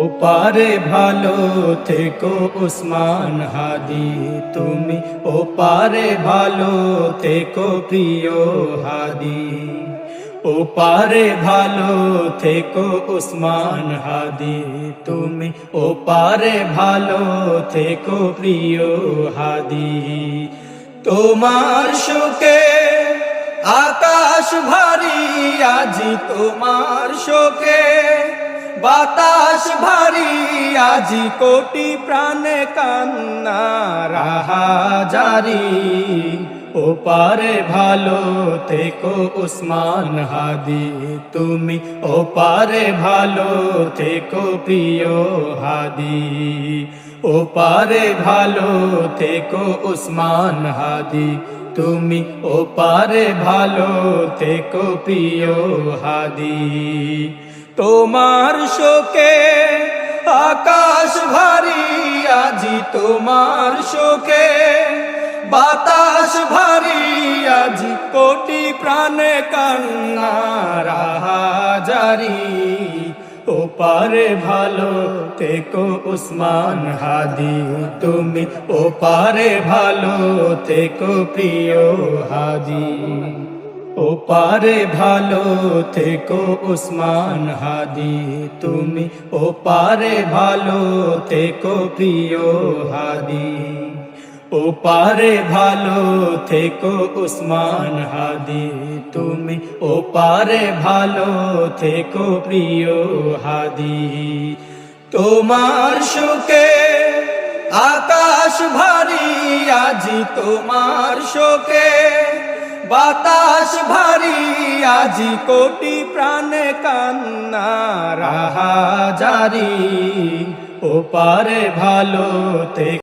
ওপারে ভালো থেকো উসমান হাদি তুমি, ওপারে ভালো থেকো প্রিয় হাদি। ওপারে ভালো থেকো উসমান হাদি তুমি, ওপারে ভালো থেকো প্রিয় হাদি। তোমার শোকে আকাশ ভারী, আজি তোমার শোকে বাতাস ভারী, আজি কোটি প্রাণে কান্না রাহাজারি। ওপারে ভালো থেকো উসমান হাদি তুমি, ওপারে ভালো থেকো প্রিয় হাদি। ওপারে ভালো থেকো উসমান হাদি তুমি, ওপারে ভালো থেকো প্রিয় হাদি। তোমার শোকে আকাশ ভারী, আজি তোমার শোকে বাতাস ভারী, আজি কোটি প্রাণে কান্না রাহাজারি। ওপারে ভালো থেকো উসমান হাদি তুমি, ওপারে ভালো থেকো প্রিয় হাদি। ওপারে ভালো থেকো উসমান হাদি তুমি, ওপারে ভালো থেকো প্রিয় হাদি। ওপারে ভালো থেকো উসমান হাদি তুমি, ওপারে ভালো থেকো প্রিয় হাদি। তোমার শোকে আকাশ ভারী, আজি তোমার শোকে বাতাস ভারী, আজি কোটি প্রাণে কান্না রাহাজারি। ওপারে ভালো থেকো